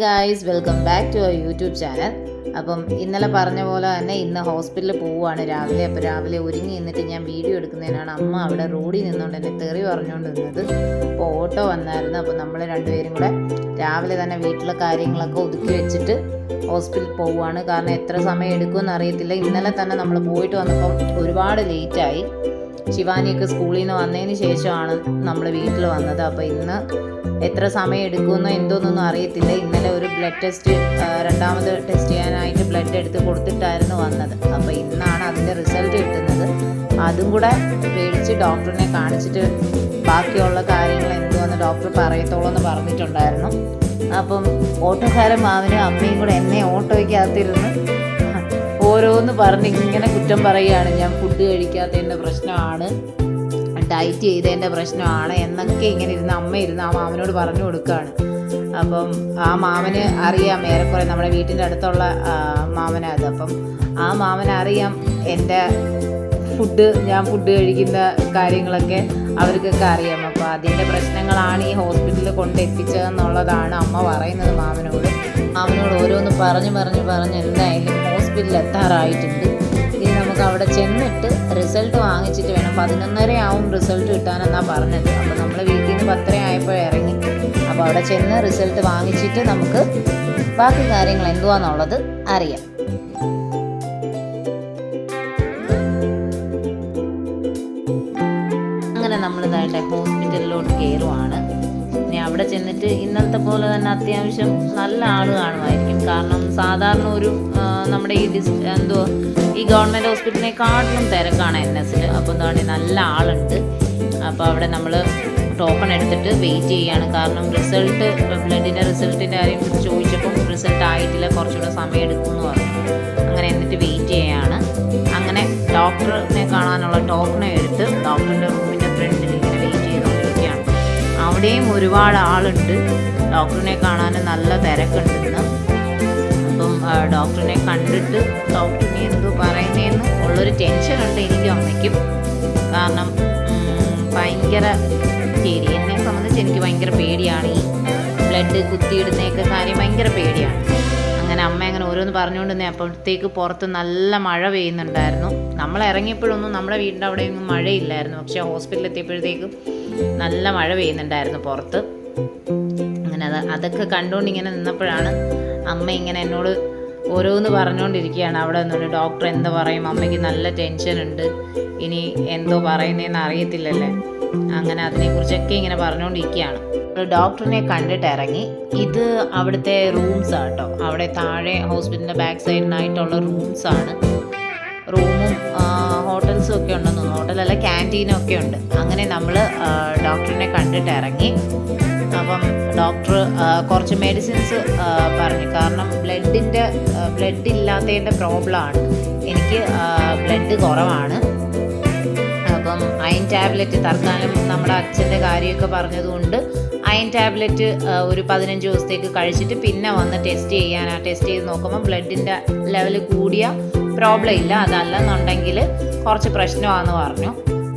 Guys, welcome back to our YouTube channel. അപ്പം ഇന്നലെ പറഞ്ഞ പോലെ തന്നെ ഇന്ന് ഹോസ്പിറ്റലിൽ പോവുകയാണ് രാവിലെ. അപ്പോൾ രാവിലെ ഒരുങ്ങി നിന്നിട്ട് ഞാൻ വീഡിയോ എടുക്കുന്നതിനാണ് അമ്മ അവിടെ റോഡിൽ നിന്നുകൊണ്ട് എന്നെ തെറി പറഞ്ഞുകൊണ്ട് നിന്നത്. അപ്പോൾ ഓട്ടോ വന്നായിരുന്നു. അപ്പോൾ നമ്മൾ രണ്ടുപേരും കൂടെ രാവിലെ തന്നെ വീട്ടിലെ കാര്യങ്ങളൊക്കെ ഒതുക്കി വെച്ചിട്ട് ഹോസ്പിറ്റലിൽ പോവുകയാണ്. കാരണം എത്ര സമയം എടുക്കുമെന്ന് അറിയത്തില്ല. ഇന്നലെ തന്നെ നമ്മൾ പോയിട്ട് വന്നപ്പം ഒരുപാട് ലേറ്റായി. ശിവാനിയൊക്കെ സ്കൂളിൽ നിന്ന് വന്നതിന് ശേഷമാണ് നമ്മൾ വീട്ടിൽ വന്നത്. അപ്പോൾ ഇന്ന് എത്ര സമയം എടുക്കുമെന്നോ എന്തോന്നൊന്നും അറിയത്തില്ല. ഇന്നലെ ഒരു ബ്ലഡ് ടെസ്റ്റ്, രണ്ടാമത് ടെസ്റ്റ് ചെയ്യാനായിട്ട് ബ്ലഡ് എടുത്ത് കൊടുത്തിട്ടായിരുന്നു വന്നത്. അപ്പോൾ ഇന്നാണ് അതിൻ്റെ റിസൾട്ട് കിട്ടുന്നത്. അതും കൂടെ മേടിച്ച് ഡോക്ടറിനെ കാണിച്ചിട്ട് ബാക്കിയുള്ള കാര്യങ്ങൾ എന്തുവെന്ന് ഡോക്ടർ പറയത്തോളൂ എന്ന് പറഞ്ഞിട്ടുണ്ടായിരുന്നു. അപ്പം ഓട്ടോക്കാരൻ മാവനും അമ്മയും കൂടെ എന്നെ ഓട്ടോയ്ക്കകത്തിരുന്ന് ഓരോന്ന് പറഞ്ഞ് ഇങ്ങനെ കുറ്റം പറയുകയാണ്. ഞാൻ ഫുഡ് കഴിക്കാത്തതിൻ്റെ പ്രശ്നമാണ്, ഡയറ്റ് ചെയ്തതിൻ്റെ പ്രശ്നമാണ് എന്നൊക്കെ ഇങ്ങനെ ഇരുന്ന് അമ്മ ഇരുന്ന് ആ മാമനോട് പറഞ്ഞു കൊടുക്കുകയാണ്. അപ്പം ആ മാമന് അറിയാം, ഏറെക്കുറെ നമ്മുടെ വീട്ടിൻ്റെ അടുത്തുള്ള മാമനാണ് അത്. അപ്പം ആ മാമനറിയാം എൻ്റെ ഞാൻ ഫുഡ് കഴിക്കുന്ന കാര്യങ്ങളൊക്കെ അവർക്കൊക്കെ അറിയാം. അപ്പോൾ അതിൻ്റെ പ്രശ്നങ്ങളാണ് ഈ ഹോസ്പിറ്റലിൽ കൊണ്ടെത്തിച്ചതെന്നുള്ളതാണ് അമ്മ പറയുന്നത് മാമനോട്. ഓരോന്ന് പറഞ്ഞ് എന്തായാലും ഹോസ്പിറ്റലിൽ എത്താറായിട്ടുണ്ട്. ഇനി നമുക്ക് അവിടെ ചെന്നിട്ട് റിസൾട്ട് വാങ്ങിച്ചിട്ട് വേണം. 11:30 ആവും റിസൾട്ട് കിട്ടാനെന്നാണ് പറഞ്ഞത്. അപ്പോൾ നമ്മൾ വീട്ടിൽ നിന്ന് 10:30 ആയപ്പോൾ ഇറങ്ങി. അപ്പോൾ അവിടെ ചെന്ന് റിസൾട്ട് വാങ്ങിച്ചിട്ട് നമുക്ക് ബാക്കി കാര്യങ്ങൾ എന്തുവാന്നുള്ളത് അറിയാം. അങ്ങനെ നമ്മൾ ഇതായിട്ട് ഹോസ്പിറ്റലിലോട്ട് കയറുവാണ്. ഇനി അവിടെ ചെന്നിട്ട് ഇന്നലത്തെ പോലെ തന്നെ അത്യാവശ്യം നല്ല ആൾ കാണുമായിരിക്കും. കാരണം സാധാരണ ഒരു നമ്മുടെ ഈ ഗവൺമെൻറ് ഹോസ്പിറ്റലിനെക്കാട്ടിലും തിരക്കാണ് NS-ൽ. അപ്പോൾ എന്താണ് നല്ല ആളുണ്ട്. അപ്പോൾ അവിടെ നമ്മൾ ടോക്കൺ എടുത്തിട്ട് വെയിറ്റ് ചെയ്യുകയാണ്. കാരണം ബ്ലഡിൻ്റെ റിസൾട്ടിൻ്റെ കാര്യം ചോദിച്ചപ്പം റിസൾട്ട് ആയിട്ടില്ല, കുറച്ചുകൂടെ സമയം എടുക്കുമെന്ന് പറഞ്ഞു. അങ്ങനെ എന്നിട്ട് വെയിറ്റ് ചെയ്യുകയാണ്. അങ്ങനെ ഡോക്ടറിനെ കാണാനുള്ള ടോക്കൺ എടുത്ത് ഡോക്ടറിൻ്റെ റൂമിൻ്റെ ഫ്രണ്ടിൽ ഇങ്ങനെ വെയിറ്റ് ചെയ്തുകൊണ്ടിരിക്കുകയാണ്. അവിടെയും ഒരുപാട് ആളുണ്ട്. ഡോക്ടറിനെ കാണാൻ നല്ല തിരക്കുണ്ടെന്ന്. അപ്പം ഡോക്ടറിനെ കണ്ടിട്ട് ഡോക്ടറിനെ എന്തോ പറയുന്നതെന്ന് ഉള്ളൊരു ടെൻഷനുണ്ട് എനിക്കും അമ്മയ്ക്കും. കാരണം ഭയങ്കര പേടി, എന്നെ സംബന്ധിച്ച് എനിക്ക് ഭയങ്കര പേടിയാണ്. ഈ ബ്ലഡ് കുത്തിയിടുന്നതൊക്കെ കാര്യം ഭയങ്കര പേടിയാണ്. അങ്ങനെ അമ്മ അങ്ങനെ ഓരോന്ന് പറഞ്ഞുകൊണ്ടിരുന്നേ. അപ്പോഴത്തേക്ക് പുറത്ത് നല്ല മഴ പെയ്യുന്നുണ്ടായിരുന്നു. നമ്മൾ ഇറങ്ങിയപ്പോഴൊന്നും നമ്മുടെ വീടിൻ്റെ അവിടെയൊന്നും മഴയില്ലായിരുന്നു. പക്ഷേ ഹോസ്പിറ്റലിൽ എത്തിയപ്പോഴത്തേക്കും നല്ല മഴ പെയ്യുന്നുണ്ടായിരുന്നു പുറത്ത്. അങ്ങനെ അതൊക്കെ കണ്ടുകൊണ്ട് ഇങ്ങനെ നിന്നപ്പോഴാണ് അമ്മ ഇങ്ങനെ എന്നോട് ഓരോന്ന് പറഞ്ഞുകൊണ്ടിരിക്കുകയാണ്. അവിടെ നിന്നുകൊണ്ട് ഡോക്ടർ എന്താ പറയും, അമ്മയ്ക്ക് നല്ല ടെൻഷനുണ്ട്, ഇനി എന്തോ പറയുന്നതെന്ന് അറിയത്തില്ലല്ലേ. അങ്ങനെ അതിനെക്കുറിച്ചൊക്കെ ഇങ്ങനെ പറഞ്ഞുകൊണ്ടിരിക്കുകയാണ്. ഡോക്ടറിനെ കണ്ടിട്ട് ഇറങ്ങി. ഇത് അവിടുത്തെ റൂംസാണ് കേട്ടോ. അവിടെ താഴെ ഹോസ്പിറ്റലിൻ്റെ ബാക്ക് സൈഡിനായിട്ടുള്ള റൂംസാണ്. റൂമും ഹോട്ടൽസും ഒക്കെ ഉണ്ടെന്ന് തോന്നുന്നു. ഹോട്ടലല്ല, ക്യാൻറ്റീനും ഒക്കെ ഉണ്ട്. അങ്ങനെ നമ്മൾ ഡോക്ടറിനെ കണ്ടിട്ട് ഇറങ്ങി. അപ്പം ഡോക്ടർ കുറച്ച് മെഡിസിൻസ് പറഞ്ഞു. കാരണം ബ്ലഡ് ഇല്ലാത്തതിൻ്റെ പ്രോബ്ലമാണ്. എനിക്ക് ബ്ലഡ് കുറവാണ്. അപ്പം അയൺ ടാബ്ലറ്റ് തൽക്കാലം നമ്മുടെ അച്ഛൻ്റെ കാര്യമൊക്കെ പറഞ്ഞതുകൊണ്ട് അയൺ ടാബ്ലറ്റ് ഒരു 15 ദിവസത്തേക്ക് കഴിച്ചിട്ട് പിന്നെ വന്ന് ടെസ്റ്റ് ചെയ്ത് നോക്കുമ്പോൾ ബ്ലഡിൻ്റെ ലെവൽ കൂടിയ പ്രോബ്ലം ഇല്ല, അതല്ലെന്നുണ്ടെങ്കിൽ കുറച്ച് പ്രശ്നമാണെന്ന് പറഞ്ഞു.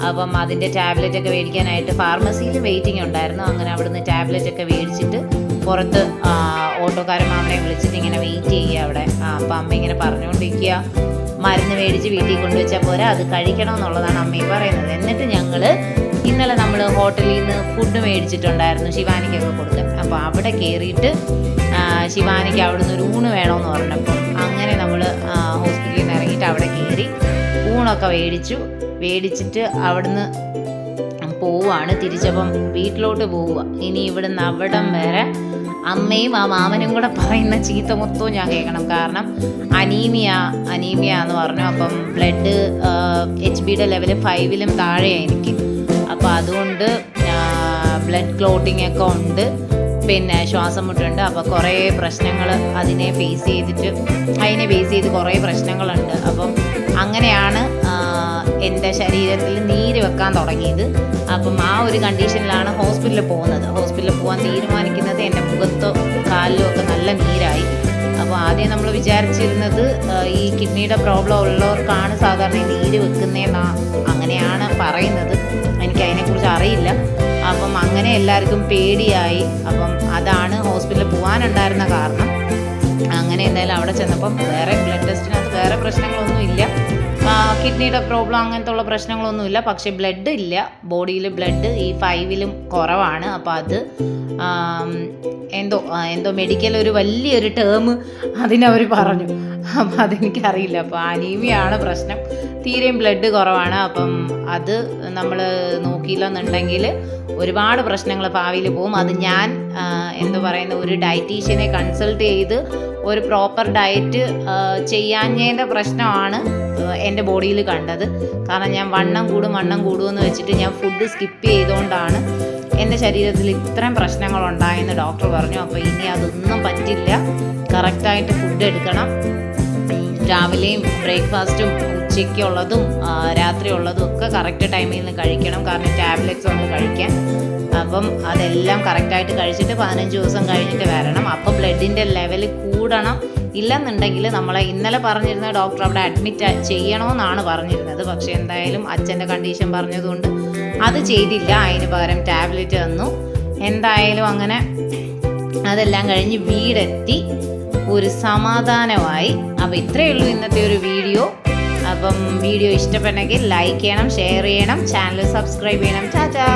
അപ്പം അതിൻ്റെ ടാബ്ലറ്റൊക്കെ മേടിക്കാനായിട്ട് ഫാർമസിയിൽ വെയിറ്റിംഗ് ഉണ്ടായിരുന്നു. അങ്ങനെ അവിടുന്ന് ടാബ്ലറ്റൊക്കെ മേടിച്ചിട്ട് പുറത്ത് ഓട്ടോക്കാരൻ മാമനെ വിളിച്ചിട്ട് ഇങ്ങനെ വെയിറ്റ് ചെയ്യുക അവിടെ. അപ്പം അമ്മ ഇങ്ങനെ പറഞ്ഞുകൊണ്ടിരിക്കുക, മരുന്ന് മേടിച്ച് വീട്ടിൽ കൊണ്ടുവച്ചാൽ പോരാ, അത് കഴിക്കണമെന്നുള്ളതാണ് അമ്മയും പറയുന്നത്. എന്നിട്ട് ഇന്നലെ നമ്മൾ ഹോട്ടലിൽ നിന്ന് ഫുഡ് മേടിച്ചിട്ടുണ്ടായിരുന്നു ശിവാനിക്കൊക്കെ കൊടുക്കാൻ. അപ്പോൾ അവിടെ കയറിയിട്ട് ശിവാനിക്ക് അവിടുന്ന് ഒരു ഊണ് വേണമെന്ന് പറഞ്ഞപ്പം അങ്ങനെ നമ്മൾ ഹോസ്പിറ്റലിൽ നിന്ന് ഇറങ്ങിയിട്ട് അവിടെ കയറി ഊണൊക്കെ മേടിച്ചിട്ട് അവിടുന്ന് പോവുകയാണ്. തിരിച്ചപ്പം വീട്ടിലോട്ട് പോവുക. ഇനി ഇവിടുന്ന് അവിടം വരെ അമ്മയും ആ മാമനും കൂടെ പറയുന്ന ചീത്ത മൊത്തവും ഞാൻ കേൾക്കണം. കാരണം അനീമിയ എന്ന് പറഞ്ഞു. അപ്പം ബ്ലഡ് HBയുടെ ലെവൽ 5-ലും താഴെയാണ് എനിക്ക്. അപ്പോൾ അതുകൊണ്ട് ബ്ലഡ് ക്ലോട്ടിംഗ് ഒക്കെ ഉണ്ട്, പിന്നെ ശ്വാസം മുട്ടുണ്ട്. അപ്പോൾ കുറേ പ്രശ്നങ്ങൾ അതിനെ ബേസ് ചെയ്ത് കുറേ പ്രശ്നങ്ങളുണ്ട്. അപ്പം അങ്ങനെയാണ് എൻ്റെ ശരീരത്തിൽ നീര് വെക്കാൻ തുടങ്ങിയത്. അപ്പം ആ ഒരു കണ്ടീഷനിലാണ് ഹോസ്പിറ്റലിൽ പോകുന്നത്. ഹോസ്പിറ്റലിൽ പോകാൻ തീരുമാനിക്കുന്നത് എൻ്റെ മുഖത്തോ കാലിലോ ഒക്കെ നല്ല നീരായി. അപ്പോൾ ആദ്യം നമ്മൾ വിചാരിച്ചിരുന്നത് ഈ കിഡ്നിയുടെ പ്രോബ്ലം ഉള്ളവർക്കാണ് സാധാരണ ഈ നീര് വെക്കുന്നതെന്നാ അങ്ങനെയാണ് പറയുന്നത്. എനിക്ക് അതിനെക്കുറിച്ച് അറിയില്ല. അപ്പം അങ്ങനെ എല്ലാവർക്കും പേടിയായി. അപ്പം അതാണ് ഹോസ്പിറ്റലിൽ പോകാനുണ്ടായിരുന്ന കാരണം. അങ്ങനെ എന്തായാലും അവിടെ ചെന്നപ്പം വേറെ ബ്ലഡ് ടെസ്റ്റിനകത്ത് വേറെ പ്രശ്നങ്ങളൊന്നുമില്ല, കിഡ്നിയുടെ പ്രോബ്ലം അങ്ങനത്തെ ഉള്ള പ്രശ്നങ്ങളൊന്നുമില്ല. പക്ഷേ ബ്ലഡ് ഇല്ല, ബോഡിയിൽ ബ്ലഡ് ഈ 5-ലും കുറവാണ്. അപ്പോൾ അത് എന്തോ മെഡിക്കൽ ഒരു വലിയൊരു ടേം അതിനവർ പറഞ്ഞു. അപ്പം അതെനിക്കറിയില്ല. അപ്പോൾ അനീമിയാണ് പ്രശ്നം, തീരെയും ബ്ലഡ് കുറവാണ്. അപ്പം അത് നമ്മൾ നോക്കിയില്ലെന്നുണ്ടെങ്കിൽ ഒരുപാട് പ്രശ്നങ്ങൾ ഭാവിയിൽ പോകും. അത് ഞാൻ ഒരു ഡയറ്റീഷ്യനെ കൺസൾട്ട് ചെയ്ത് ഒരു പ്രോപ്പർ ഡയറ്റ് ചെയ്യാഞ്ഞതിൻ്റെ പ്രശ്നമാണ് എൻ്റെ ബോഡിയിൽ കണ്ടത്. കാരണം ഞാൻ വണ്ണം കൂടുമെന്ന് വെച്ചിട്ട് ഞാൻ ഫുഡ് സ്കിപ്പ് ചെയ്തുകൊണ്ടാണ് എൻ്റെ ശരീരത്തിൽ ഇത്രയും പ്രശ്നങ്ങളുണ്ടായെന്ന് ഡോക്ടർ പറഞ്ഞു. അപ്പോൾ ഇനി അതൊന്നും പറ്റില്ല, കറക്റ്റായിട്ട് ഫുഡ് എടുക്കണം. രാവിലെയും ബ്രേക്ക്ഫാസ്റ്റും ഉച്ചയ്ക്കുള്ളതും രാത്രി ഉള്ളതും ഒക്കെ കറക്റ്റ് ടൈമിൽ നിന്ന് കഴിക്കണം. കാരണം ടാബ്ലറ്റ്സ് ഉണ്ട് കഴിക്കാൻ. അപ്പം അതെല്ലാം കറക്റ്റായിട്ട് കഴിച്ചിട്ട് 15 ദിവസം കഴിഞ്ഞിട്ട് വരണം. അപ്പോൾ ബ്ലഡിൻ്റെ ലെവൽ കൂടണം. ഇല്ലെന്നുണ്ടെങ്കിൽ നമ്മളെ ഇന്നലെ പറഞ്ഞിരുന്ന ഡോക്ടർ അവിടെ അഡ്മിറ്റ് ചെയ്യണമെന്നാണ് പറഞ്ഞിരുന്നത്. പക്ഷേ എന്തായാലും അച്ഛൻ്റെ കണ്ടീഷൻ പറഞ്ഞതുകൊണ്ട് അത് ചെയ്തില്ല. അതിന് പകരം ടാബ്ലറ്റ് തന്നു. എന്തായാലും അങ്ങനെ അതെല്ലാം കഴിഞ്ഞ് വീടെത്തി ഒരു സമാധാനമായി. അപ്പോൾ ഇത്രയേ ഉള്ളൂ ഇന്നത്തെ ഒരു വീഡിയോ. അപ്പം വീഡിയോ ഇഷ്ടപ്പെട്ടെങ്കിൽ ലൈക്ക് ചെയ്യണം, ഷെയർ ചെയ്യണം, ചാനൽ സബ്സ്ക്രൈബ് ചെയ്യണം. ടാറ്റാ.